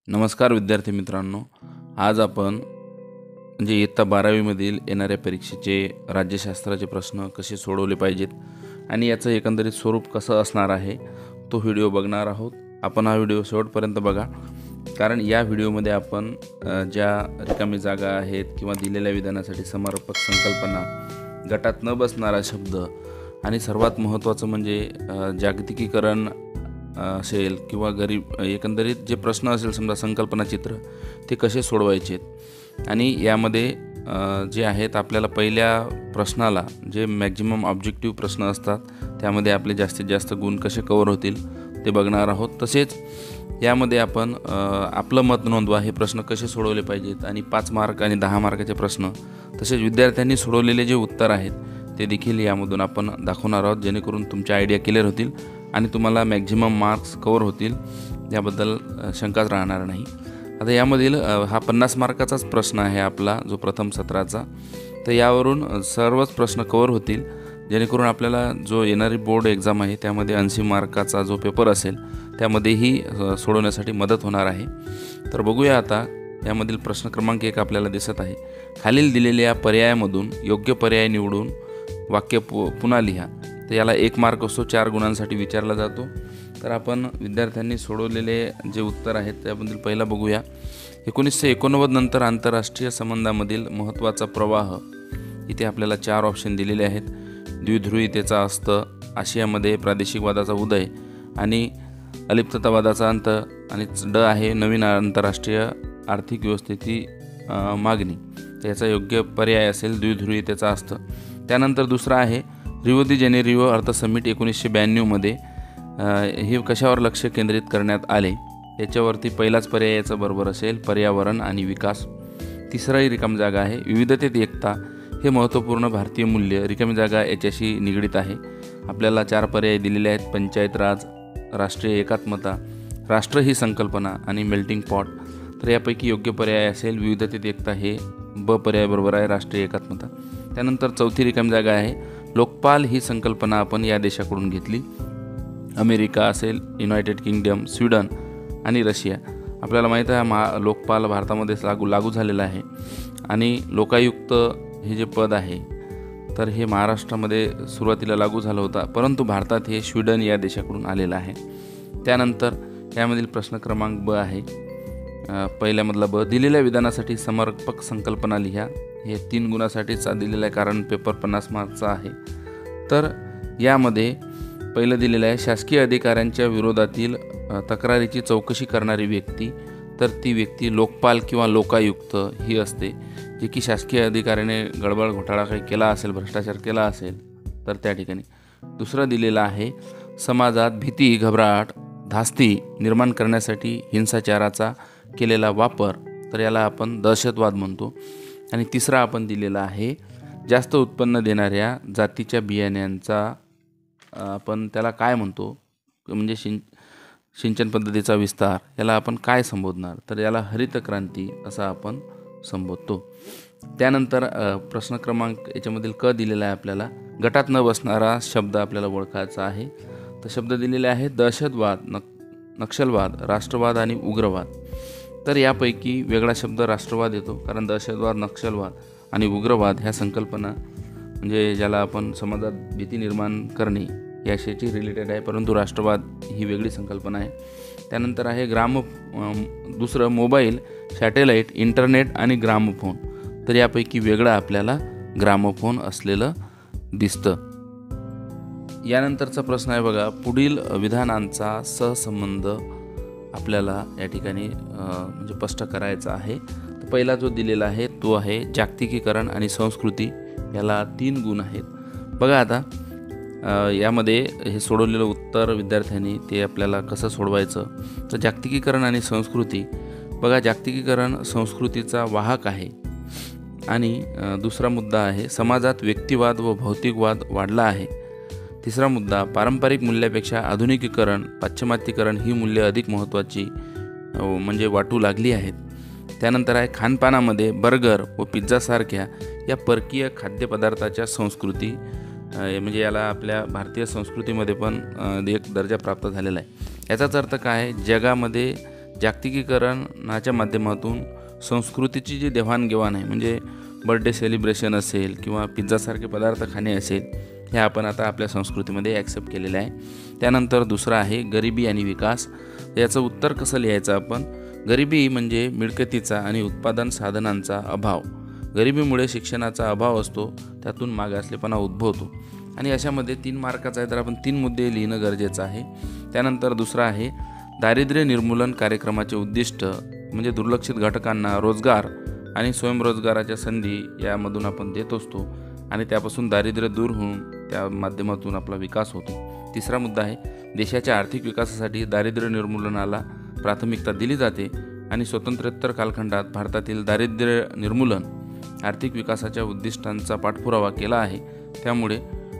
नमस्कार विद्यार्थी मित्रांनो, आज आपण म्हणजे इयत्ता 12वीमधील येणाऱ्या परीक्षेचे राज्यशास्त्राचे प्रश्न कसे सोडवले पाहिजेत आणि याचं एकंदरीत स्वरूप कसं असणार आहे तो व्हिडिओ बघणार आहोत। आपण हा व्हिडिओ शेवटपर्यंत बघा, कारण या व्हिडिओमध्ये आपण ज्या रिकामी जागा आहेत किंवा दिलेल्या विधानासाठी समर्पक संकल्पना, गटात न बसणारा शब्द आणि सर्वात महत्त्वाचं म्हणजे जागतिकीकरण असेल किंवा एकंदरीत जे प्रश्न असेल, समजा संकल्पना चित्र, ते कसे सोडवायचे आणि यामध्ये जे आहेत आपल्याला पहिल्या प्रश्नाला जे मॅक्झिमम ऑब्जेक्टिव्ह प्रश्न असतात त्यामध्ये आपले जास्तीत जास्त गुण कसे कव्हर होतील ते बघणार आहोत। तसेच यामध्ये आपण आपलं मत नोंदवा, हे प्रश्न कसे सोडवले पाहिजेत आणि 5 मार्क आणि 10 मार्काचे प्रश्न, तसेच विद्यार्थ्यांनी सोडवलेले जे उत्तर आहेत ते देखील यामधून आपण दाखवणार आहोत, जेणेकरून तुमच्या आयडिया क्लिअर होतील आणि तुम्हाला मॅक्झिमम मार्क्स कव्हर होतील, याबद्दल शंकाच राहणार नाही। आता यामधील हा 50 मार्काचाच प्रश्न आहे आपला, जो प्रथम सत्राचा, तर यावरून सर्वच प्रश्न कव्हर होतील, जेणेकरून आपल्याला जो येणारी बोर्ड एक्झाम आहे त्यामध्ये 80 मार्काचा जो पेपर असेल त्यामध्येही सोडवण्यासाठी मदत होणार आहे। तर बघूया आता यामधील प्रश्न क्रमांक 1 आपल्याला दिसत आहे। खालील दिलेल्या पर्यायामधून योग्य पर्याय निवडून वाक्य पुन्हा लिहा। तर याला 1 मार्क असतो, 4 गुणांसाठी विचारला जातो। तर आपण विद्यार्थ्यांनी सोडवलेले जे उत्तर आहेत त्याबद्दल पहिला बघूया। 1989 नंतर आंतरराष्ट्रीय संबंधामधील महत्त्वाचा प्रवाह, इथे आपल्याला 4 ऑप्शन दिलेले आहेत। द्विध्रुवीयतेचा अस्त, आशियामध्ये प्रादेशिकवादाचा उदय आणि अलिप्ततावादाचा अंत, आणि ड आहे नवीन आंतरराष्ट्रीय आर्थिक व्यवस्थेची मागणी। तर याचा योग्य पर्याय असेल द्विध्रुवीयतेचा अस्त। त्यानंतर दुसरा आहे रिओ दी जेनेरिओ अर्थ समिट 1992मध्ये हे कशावर लक्ष केंद्रित करण्यात आले, याच्यावरती पहिलाच पर्याय याचा बरोबर असेल, पर्यावरण आणि विकास। तिसराही रिकामी जागा आहे विविधतेत एकता, हे महत्त्वपूर्ण भारतीय मूल्य, रिकामी जागा याच्याशी निगडीत आहे। आपल्याला 4 पर्याय दिलेले आहेत, पंचायत राज, राष्ट्रीय एकात्मता, राष्ट्र ही संकल्पना आणि मेल्टिंग पॉट। तर यापैकी योग्य पर्याय असेल विविधतेत एकता, हे ब पर्याय बरोबर आहे, राष्ट्रीय एकात्मता। त्यानंतर चौथी रिकामी जागा आहे लोकपाल ही संकल्पना आपण या देशाकडून घेतली, अमेरिका असेल, युनायटेड किंगडम, स्वीडन आणि रशिया। आपल्याला माहीत आहे लोकपाल भारतामध्ये लागू झालेला आहे आणि लोकायुक्त हे जे पद आहे तर हे महाराष्ट्रामध्ये सुरुवातीला लागू झालं होता, परंतु भारतात हे स्वीडन या देशाकडून आलेलं आहे। त्यानंतर यामधील प्रश्न क्रमांक ब आहे, पहिल्यामधला ब, दिलेल्या विधानासाठी समर्पक संकल्पना लिहा। हे 3 गुणासाठीच दिलेलं आहे, कारण पेपर 50 मार्कचा आहे। तर यामध्ये पहिलं दिलेलं आहे शासकीय अधिकाऱ्यांच्या विरोधातील तक्रारीची चौकशी करणारी व्यक्ती, तर ती व्यक्ती लोकपाल किंवा लोकायुक्त ही असते, जे की शासकीय अधिकाऱ्याने गडबड घोटाळा काही केला असेल, भ्रष्टाचार केला असेल तर त्या ठिकाणी। दुसरं दिलेलं आहे समाजात भीती, घबराट, धास्ती निर्माण करण्यासाठी हिंसाचाराचा केलेला वापर, तर याला आपण दहशतवाद म्हणतो। आणि तिसरा आपण दिलेला आहे जास्त उत्पन्न देणाऱ्या जातीच्या बियाण्यांचा आपण त्याला काय म्हणतो, म्हणजे सिंचन पद्धतीचा विस्तार, याला आपण काय संबोधणार, तर याला हरित क्रांती असं आपण संबोधतो। त्यानंतर प्रश्न क्रमांक याच्यामधील क दिलेला आहे आपल्याला, गटात न बसणारा शब्द आपल्याला ओळखायचा आहे। तर शब्द दिलेले आहेत दहशतवाद, नक्षलवाद, राष्ट्रवाद आणि उग्रवाद। तर यापैकी वेगळा शब्द राष्ट्रवाद येतो, कारण दहशतवाद, नक्षलवाद आणि उग्रवाद ह्या संकल्पना म्हणजे ज्याला आपण समाजात भीती निर्माण करणे याशी रिलेटेड आहे, परंतु राष्ट्रवाद ही वेगळी संकल्पना आहे। त्यानंतर आहे दुसरं मोबाईल, सॅटेलाईट, इंटरनेट आणि ग्रामोफोन। तर यापैकी वेगळं आपल्याला ग्रामोफोन असलेलं दिसतं। यानंतरचा प्रश्न आहे बघा, पुढील विधानांचा सहसंबंध आपल्याला या ठिकाणी म्हणजे स्पष्ट करायचा आहे। तर पहिला जो दिलेला आहे तो आहे जागतिकीकरण आणि संस्कृती, याला 3 गुण आहेत। बघा आता यामध्ये हे सोडवलेलं उत्तर विद्यार्थ्यांनी ते आपल्याला कसं सोडवायचं, तर जागतिकीकरण आणि संस्कृती, बघा जागतिकीकरण संस्कृतीचा वाहक आहे। आणि दुसरा मुद्दा आहे समाजात व्यक्तिवाद व भौतिकवाद वाढला आहे। तिसरा मुद्दा पारंपरिक मूल्यापेक्षा आधुनिकीकरण, पाश्चिमात्यीकरण ही मूल्य अधिक महत्त्वाची म्हणजे वाटू लागली आहेत। त्यानंतर आहे खानपानामध्ये बर्गर व पिझ्झासारख्या या परकीय खाद्यपदार्थाच्या संस्कृती, म्हणजे याला आपल्या भारतीय संस्कृतीमध्ये पण एक दर्जा प्राप्त झालेला आहे। याचाच अर्थ काय आहे, जगामध्ये जागतिकीकरणाच्या माध्यमातून संस्कृतीची जी देवाणघेवाण आहे, म्हणजे बर्थडे सेलिब्रेशन असेल किंवा पिझ्झासारखे पदार्थ खाणे असेल, हे आपण आता आपल्या संस्कृतीमध्ये ॲक्सेप्ट केलेलं आहे. त्यानंतर दुसरं आहे गरिबी आणि विकास. याचं उत्तर कसं लिहायचं आपण? गरिबी म्हणजे मिळकतीचा आणि उत्पादन साधनांचा अभाव. गरिबीमुळे शिक्षणाचा अभाव असतो, त्यातून मागासलेपणा उद्भवतो. आणि अशामध्ये 3 मार्काचा आहे, तर आपण 3 मुद्दे लिहिणं गरजेचं आहे. त्यानंतर दुसरं आहे दारिद्र्य निर्मूलन कार्यक्रमाचे उद्दिष्ट, म्हणजे दुर्लक्षित घटकांना रोजगार आणि स्वयंरोजगाराच्या संधी यामधून आपण देत असतो आणि त्यापासून दारिद्र्य दूर होऊन त्या माध्यमातून आपला विकास होतो. तिसरा मुद्दा आहे देशाच्या आर्थिक विकासासाठी दारिद्र्य निर्मूलनाला प्राथमिकता दिली जाते आणि स्वतंत्रोत्तर कालखंडात भारतातील दारिद्र्य निर्मूलन आर्थिक विकासाच्या उद्दिष्टांचा पाठपुरावा केला आहे. त्यामुळे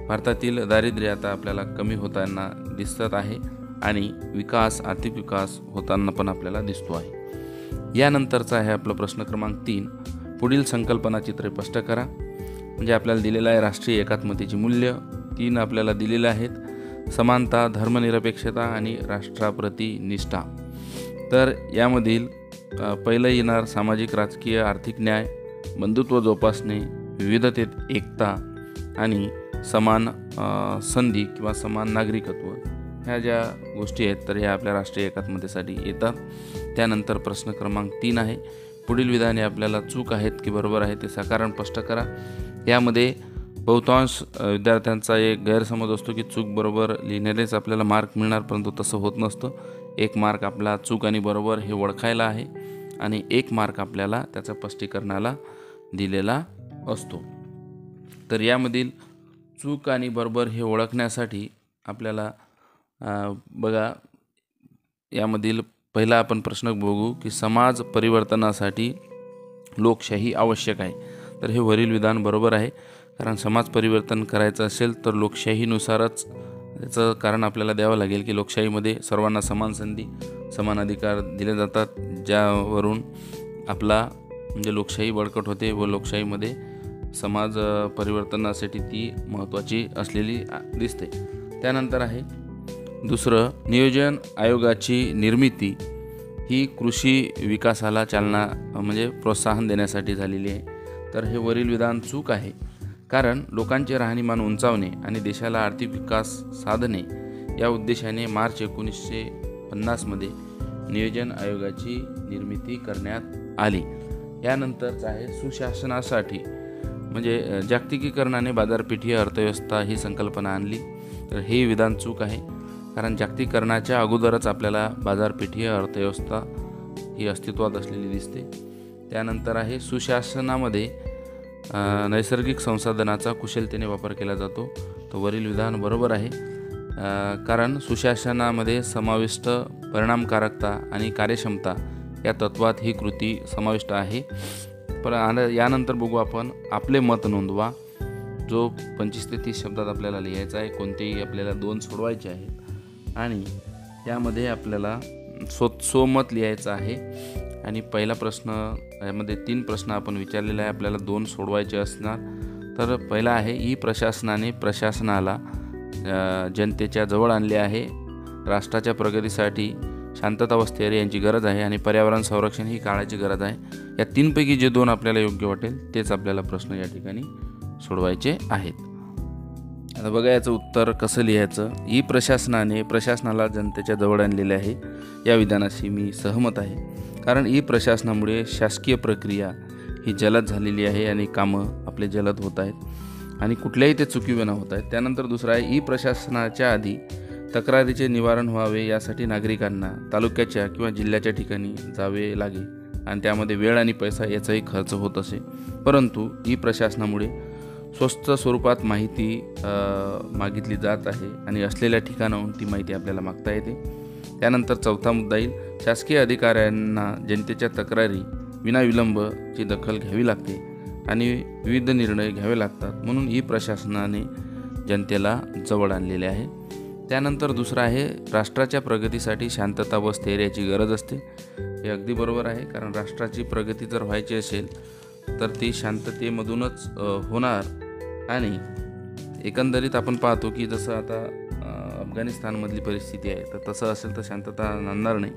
भारतातील दारिद्र्य आता आपल्याला कमी होताना दिसत आहे आणि विकास, आर्थिक विकास होताना पण आपल्याला दिसतो आहे. यानंतरचा आहे आपला प्रश्न क्रमांक 3. पुढील संकल्पना चित्रे स्पष्ट करा. म्हणजे आपल्याला दिलेलं आहे राष्ट्रीय एकात्मतेची मूल्य. 3 आपल्याला दिलेले आहेत: समानता, धर्मनिरपेक्षता आणि राष्ट्राप्रती निष्ठा. तर यामधील पहिलं येणार सामाजिक, राजकीय, आर्थिक न्याय, बंधुत्व जोपासणे, विविधतेत एकता आणि समान संधी किंवा समान नागरिकत्व. ह्या ज्या गोष्टी आहेत तर ह्या आपल्या राष्ट्रीय एकात्मतेसाठी येतात. त्यानंतर प्रश्न क्रमांक 3 आहे पुढील विधाने आपल्याला चूक आहेत की बरोबर आहे ते साकारण स्पष्ट करा. यामध्ये बहुतांश विद्यार्थ्यांचा एक गैरसमज असतो की चूक बरोबर लिहिण्यानेच आपल्याला मार्क मिळणार, परंतु तसं होत नसतं. 1 मार्क आपला चूक आणि बरोबर हे ओळखायला आहे आणि 1 मार्क आपल्याला त्याच्या स्पष्टीकरणाला दिलेला असतो. तर यामधील चूक आणि बरोबर हे ओळखण्यासाठी आपल्याला बघा, यामधील पहिला आपण प्रश्न बघू की समाज परिवर्तनासाठी लोकशाही आवश्यक आहे. तर हे वरील विधान बरोबर आहे, कारण समाज परिवर्तन करायचं असेल तर लोकशाहीनुसारच त्याचं कारण आपल्याला द्यावं लागेल की लोकशाहीमध्ये सर्वांना समान संधी, समान अधिकार दिले जातात, ज्यावरून आपला म्हणजे लोकशाही बळकट होते व लोकशाहीमध्ये समाज परिवर्तनासाठी ती महत्त्वाची असलेली दिसते. त्यानंतर आहे दुसरं, नियोजन आयोगाची निर्मिती ही कृषी विकासाला चालना म्हणजे प्रोत्साहन देण्यासाठी झालेली आहे. तर हे वरील विधान चूक आहे, कारण लोकांचे राहणीमान उंचावणे आणि देशाला आर्थिक विकास साधणे या उद्देशाने मार्च 1950 नियोजन आयोगाची निर्मिती करण्यात आली. यानंतरच आहे सुशासनासाठी, म्हणजे जागतिकीकरणाने बाजारपेठीय अर्थव्यवस्था ही संकल्पना आणली. तर हे विधान चूक आहे, कारण जागतिकीकरणाच्या अगोदरच आपल्याला बाजारपेठीय अर्थव्यवस्था ही अस्तित्वात असलेली दिसते. त्यानंतर आहे सुशासनामध्ये नैसर्गिक संसाधनाचा कुशलतेने वापर केला जातो. तर वरील विधान बरोबर आहे, कारण सुशासनामध्ये समाविष्ट परिणामकारकता आणि कार्यक्षमता या तत्वात ही कृती समाविष्ट आहे. पण यानंतर बघू आपण आपले मत नोंदवा, जो 25 ते 30 शब्दात आपल्याला लिहायचा आहे. कोणतेही आपल्याला 2 सोडवायचे आहेत आणि यामध्ये आपल्याला स्वमत लिहायचं आहे. आणि पहिला प्रश्न, यामध्ये 3 प्रश्न आपण विचारलेला आहे, आपल्याला 2 सोडवायचे असणार. तर पहिला आहे ई प्रशासनाने प्रशासनाला जनतेच्या जवळ आणले आहे. राष्ट्राच्या प्रगतीसाठी शांतता व स्थैर्य यांची गरज आहे आणि पर्यावरण संरक्षण ही काळाची गरज आहे. या 3 पैकी जे 2 आपल्याला योग्य वाटेल तेच आपल्याला प्रश्न या ठिकाणी सोडवायचे आहेत. आता बघा याचं उत्तर कसं लिहायचं. ई प्रशासनाने प्रशासनाला जनतेच्या जवळ आणलेले आहे, या विधानाशी मी सहमत आहे, कारण ई प्रशासनामुळे शासकीय प्रक्रिया ही जलद झालेली आहे आणि कामं आपले जलद होत आहेत आणि कुठल्याही ते चुकीविना होत आहेत. त्यानंतर दुसरं आहे ई प्रशासनाच्या आधी तक्रारीचे निवारण व्हावे यासाठी नागरिकांना तालुक्याच्या किंवा जिल्ह्याच्या ठिकाणी जावे लागे आणि त्यामध्ये वेळ आणि पैसा याचाही खर्च होत असे. परंतु ई प्रशासनामुळे स्वस्त स्वरूपात माहिती मागितली जात आहे आणि असलेल्या ठिकाणाहून ती माहिती आपल्याला मागता येते. त्यानंतर चौथा मुद्दा येईल, शासकीय अधिकाऱ्यांना जनतेच्या तक्रारी विनाविलंबची दखल घ्यावी लागते आणि विविध निर्णय घ्यावे लागतात, म्हणून ई प्रशासनाने जनतेला जवळ आणलेले आहे. त्यानंतर दुसरं आहे राष्ट्राच्या प्रगतीसाठी शांतता व स्थैर्याची गरज असते. हे अगदी बरोबर आहे, कारण राष्ट्राची प्रगती जर व्हायची असेल तर ती शांततेमधूनच होणार आणि एकंदरीत आपण पाहतो की जसं आता अफगाणिस्तानमधली परिस्थिती आहे, तर तसं असेल तर शांतता नांदणार नाही.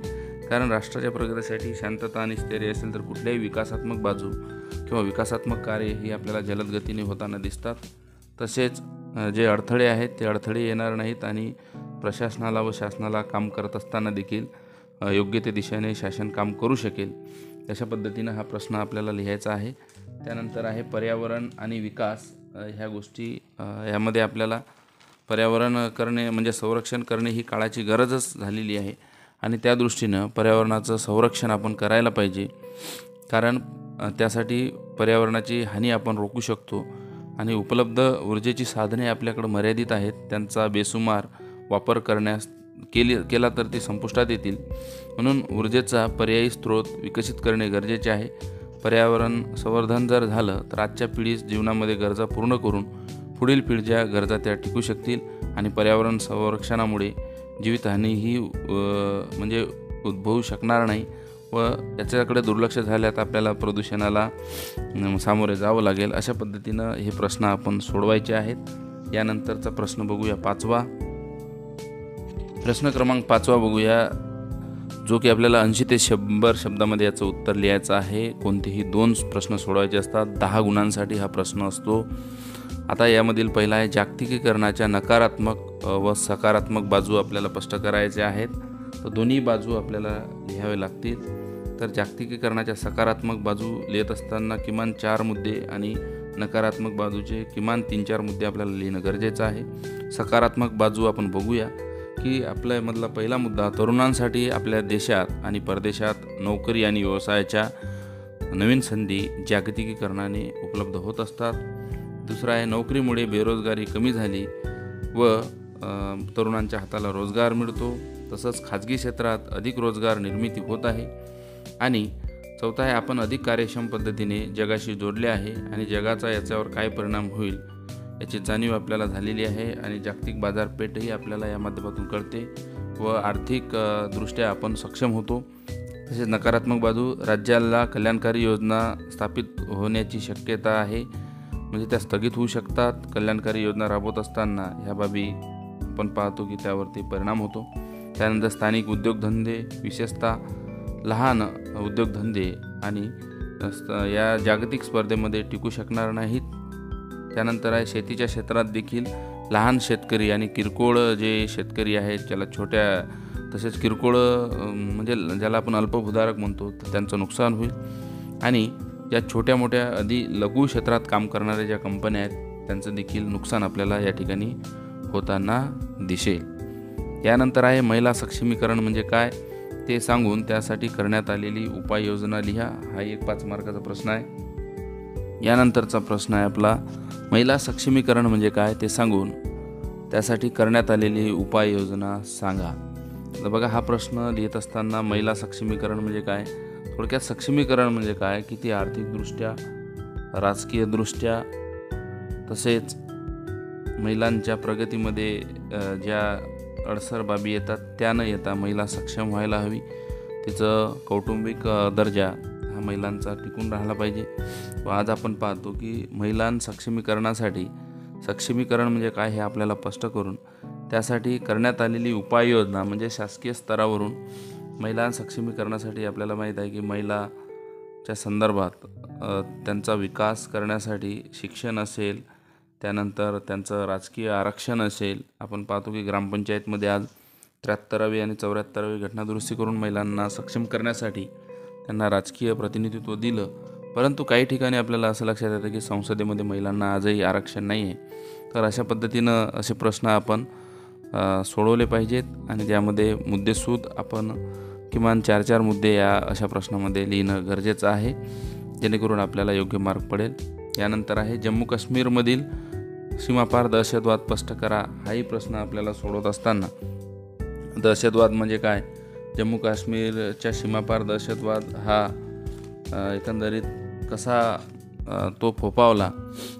कारण राष्ट्राच्या प्रगतीसाठी शांतता आणि स्थैर्य असेल तर कुठल्याही विकासात्मक बाजू किंवा विकासात्मक कार्य ही आपल्याला जलद गतीने होताना दिसतात. तसेच जे अडथळे आहेत ते अडथळे येणार नाहीत आणि प्रशासनाला व शासनाला काम करत असताना देखील योग्य ते दिशेने शासन काम करू शकेल. अशा पद्धतीनं हा प्रश्न आपल्याला लिहायचा आहे. त्यानंतर आहे पर्यावरण आणि विकास. ह्या गोष्टी यामध्ये आपल्याला पर्यावरण करणे म्हणजे संरक्षण करणे ही काळाची गरजच झालेली आहे आणि त्या दृष्टीनं पर्यावरणाचं संरक्षण आपण करायला पाहिजे. कारण त्यासाठी पर्यावरणाची हानी आपण रोखू शकतो आणि उपलब्ध ऊर्जेची साधने आपल्याकडे मर्यादित आहेत. त्यांचा बेसुमार वापर केला तर ते संपुष्टात येतील. म्हणून ऊर्जेचा पर्यायी स्रोत विकसित करणे गरजेचे आहे. पर्यावरण संवर्धन जर झालं तर आजच्या पिढीस जीवनामध्ये गरजा पूर्ण करून पुढील पिढीच्या गरजा त्या टिकू शकतील आणि पर्यावरण संरक्षणामुळे जीवितहानी ही म्हणजे उद्भवू शकणार नाही व याच्याकडे दुर्लक्ष झाल्यात आपल्याला प्रदूषणाला सामोरे जावं लागेल. अशा पद्धतीनं हे प्रश्न आपण सोडवायचे आहेत. यानंतरचा प्रश्न बघूया 5वा. प्रश्न क्रमांक 5वा बघूया, जो की आपल्याला 80 ते 100 शब्दामध्ये याचं उत्तर लिहायचं आहे. कोणतेही 2 प्रश्न सोडवायचे असतात. 10 गुणांसाठी हा प्रश्न असतो. आता यामधील पहिला आहे, जागतिकीकरणाच्या नकारात्मक व सकारात्मक बाजू आपल्याला स्पष्ट करायच्या आहेत. तर दोन्ही बाजू आपल्याला लिहावे लागतील. तर जागतिकीकरणाच्या सकारात्मक बाजू लिहित असताना किमान 4 मुद्दे आणि नकारात्मक बाजूचे किमान 3-4 मुद्दे आपल्याला लिहिणं गरजेचं आहे. सकारात्मक बाजू आपण बघूया की आपल्यामधला पहिला मुद्दा, तरुणांसाठी आपल्या देशात आणि परदेशात नोकरी आणि व्यवसायाच्या नवीन संधी जागतिकीकरणाने उपलब्ध होत असतात. दुसरा आहे, नोकरीमुळे बेरोजगारी कमी झाली व तरुणांच्या हाताला रोजगार मिळतो. तसंच खाजगी क्षेत्रात अधिक रोजगार निर्मिती होत आहे. आणि चौथा आहे, आपण अधिक कार्यक्षम पद्धतीने जगाशी जोडले आहे आणि जगाचा याच्यावर काय परिणाम होईल याची जाणीव आपल्याला झालेली आहे आणि जागतिक बाजारपेठही आपल्याला या माध्यमातून कळते व आर्थिक दृष्ट्या आपण सक्षम होतो. तसेच नकारात्मक बाजू, राज्याला कल्याणकारी योजना स्थापित होण्याची शक्यता आहे, म्हणजे त्या स्थगित होऊ शकतात. कल्याणकारी योजना राबवत असताना ह्या बाबी आपण पाहतो की त्यावरती परिणाम होतो. त्यानंतर स्थानिक उद्योगधंदे, विशेषतः लहान उद्योगधंदे आणि या जागतिक स्पर्धेमध्ये टिकू शकणार नाहीत. त्यानंतर आहे, शेतीच्या क्षेत्रात देखील लहान शेतकरी आणि किरकोळ जे शेतकरी आहेत, ज्याला छोट्या तसेच किरकोळ म्हणजे ज्याला आपण अल्पभूधारक म्हणतो, तर त्यांचं नुकसान होईल. आणि या छोट्या मोठ्या लघु क्षेत्रात काम करणाऱ्या ज्या कंपन्या आहेत त्यांचं देखील नुकसान आपल्याला या ठिकाणी होताना दिसेल. यानंतर आहे, महिला सक्षमीकरण म्हणजे काय ते सांगून त्यासाठी करण्यात आलेली उपाययोजना लिहा. हा एक 5 मार्काचा प्रश्न आहे. यानंतरचा प्रश्न आहे आपला, महिला सक्षमीकरण म्हणजे काय ते सांगून त्यासाठी करण्यात आलेली उपाययोजना सांगा. तर बघा, हा प्रश्न लिहित असताना महिला सक्षमीकरण म्हणजे काय, थोडक्यात सक्षमीकरण म्हणजे काय की ती आर्थिकदृष्ट्या, राजकीयदृष्ट्या तसेच महिलांच्या प्रगतीमध्ये ज्या अडसर बाबी येतात त्या न येता महिला सक्षम व्हायला हवी. तिचं कौटुंबिक दर्जा हा महिलांचा टिकून राहिला पाहिजे. व आज आपण पाहतो की महिलां सक्षमीकरण म्हणजे काय हे आपल्याला स्पष्ट करून त्यासाठी करण्यात आलेली उपाययोजना म्हणजे शासकीय स्तरावरून महिला सक्षमीकरणासाठी आपल्याला माहीत आहे की महिलाच्या संदर्भात त्यांचा विकास करण्यासाठी शिक्षण असेल, त्यानंतर त्यांचं राजकीय आरक्षण असेल. आपण पाहतो की ग्रामपंचायतमध्ये आज 73वी आणि 74वी घटनादुरुस्ती करून महिलांना सक्षम करण्यासाठी त्यांना राजकीय प्रतिनिधित्व दिलं. परंतु काही ठिकाणी आपल्याला असं लक्षात येतं की संसदेमध्ये महिलांना आजही आरक्षण नाही आहे. तर अशा पद्धतीनं असे प्रश्न आपण सोडवले पाहिजेत आणि त्यामध्ये मुद्देसूद आपण किमान 4-4 मुद्दे या अशा प्रश्नामध्ये लिहिणं गरजेचं आहे, जेणेकरून आपल्याला योग्य मार्क पडेल. यानंतर आहे, जम्मू काश्मीरमधील सीमापार दहशतवाद स्पष्ट करा. हाही प्रश्न आपल्याला सोडवत असताना दहशतवाद म्हणजे काय, जम्मू काश्मीरच्या सीमापार दहशतवाद हा एकंदरीत कसा तो फोफावला,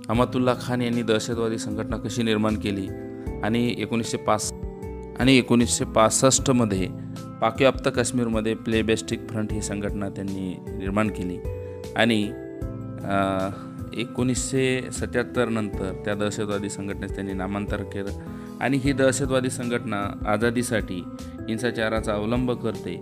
अमातुल्ला खान यांनी दहशतवादी संघटना कशी निर्माण केली आणि 1965मध्ये पाकव्याप्त काश्मीरमध्ये प्लेबॅस्टिक फ्रंट ही संघटना त्यांनी निर्माण केली आणि 1977 नंतर त्या दहशतवादी संघटनेस त्यांनी नामांतर केलं आणि ही दहशतवादी संघटना आझादीसाठी हिंसाचाराचा अवलंब करते.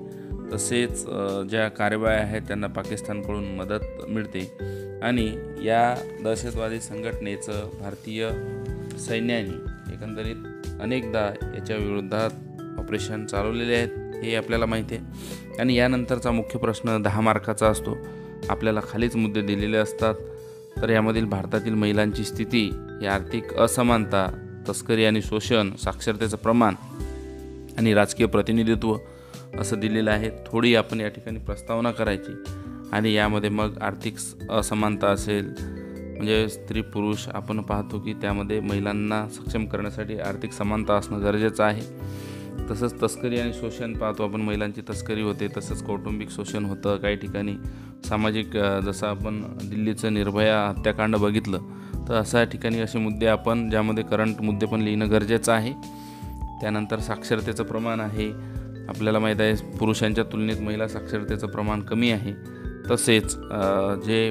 तसेच ज्या कारवाया आहेत त्यांना पाकिस्तानकडून मदत मिळते आणि या दहशतवादी संघटनेचं भारतीय सैन्याने एकंदरीत अनेकदा याच्या विरोधात ऑपरेशन चालवलेले आहेत हे आपल्याला माहिती आहे। आणि यानंतरचा मुख्य प्रश्न 10 मार्काचा असतो। आपल्याला खालीच मुद्दे दिलेले असतात, तर यामधील भारतातील महिलांची स्थिती ही आर्थिक असमानता, तस्करी आणि शोषण, साक्षरतेचं प्रमाण आणि राजकीय प्रतिनिधित्व असं दिलेलं आहे। थोडी आपण या ठिकाणी प्रस्तावना करायची आणि यामध्ये मग आर्थिक असमानता असेल म्हणजे स्त्री पुरुष आपण पाहतो की त्यामध्ये महिलांना सक्षम करण्यासाठी आर्थिक समानता असणं गरजेचं आहे। तसंच तस्करी आणि शोषण पाहतो आपण, महिलांची तस्करी होते, तसंच कौटुंबिक शोषण होतं काही ठिकाणी, सामाजिक जसं आपण दिल्लीचं निर्भया हत्याकांड बघितलं तर अशा ठिकाणी असे मुद्दे आपण ज्यामध्ये करंट मुद्दे पण लिहिणं गरजेचं आहे। त्यानंतर साक्षरतेचं प्रमाण आहे, आपल्याला माहीत आहे पुरुषांच्या तुलनेत महिला साक्षरतेचं प्रमाण कमी आहे। तसेच जे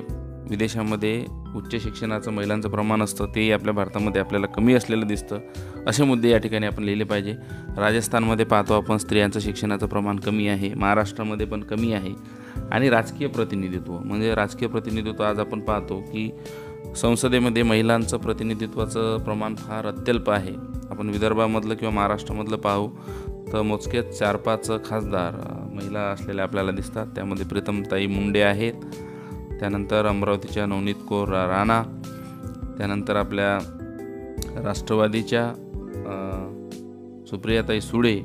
विदेशामध्ये उच्च शिक्षणाचं महिलांचं प्रमाण असतं तेही आपल्या भारतामध्ये आपल्याला कमी असलेलं दिसतं। असे मुद्दे या ठिकाणी आपण लिहिले पाहिजे। राजस्थानमध्ये पाहतो आपण स्त्रियांचं शिक्षणाचं प्रमाण कमी आहे, महाराष्ट्रामध्ये पण कमी आहे। आणि राजकीय प्रतिनिधित्व म्हणजे राजकीय प्रतिनिधित्व आज आपण पाहतो की संसदेमध्ये महिलांचं प्रतिनिधित्वाचं प्रमाण फार अत्यल्प आहे। आपण विदर्भामधलं किंवा महाराष्ट्रामधलं पाहू तर मोजकेच 4-5 खासदार महिला असलेल्या आपल्याला दिसतात। त्यामध्ये प्रीतमताई मुंडे आहेत, त्यानंतर अमरावतीच्या नवनीत कौर राणा, त्यानंतर आपल्या राष्ट्रवादीच्या सुप्रियाताई सुळे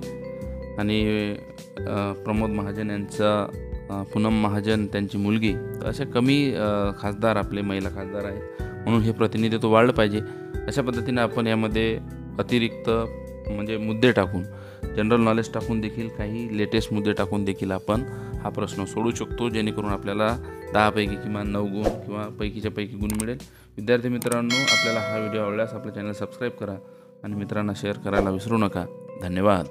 आणि प्रमोद महाजन यांचा पूनम महाजन त्यांची मुलगी, तर अशा कमी खासदार आपले महिला खासदार आहेत, म्हणून हे प्रतिनिधित्व वाढलं पाहिजे। अशा पद्धतीने आपण यामध्ये अतिरिक्त म्हणजे मुद्दे टाकून, जनरल नॉलेज टाकून देखील काही लेटेस्ट मुद्दे टाकून देखील आपण हा प्रश्न सोडू शकतो, जेणेकरून आपल्याला 10 पैकी किमान 9 गुण किंवा पैकीच्या पैकी गुण मिळेल। विद्यार्थी मित्रांनो, आपल्याला हा व्हिडिओ आवडल्यास आपलं चॅनल सबस्क्राईब करा आणि मित्रांना शेअर करायला विसरू नका। धन्यवाद।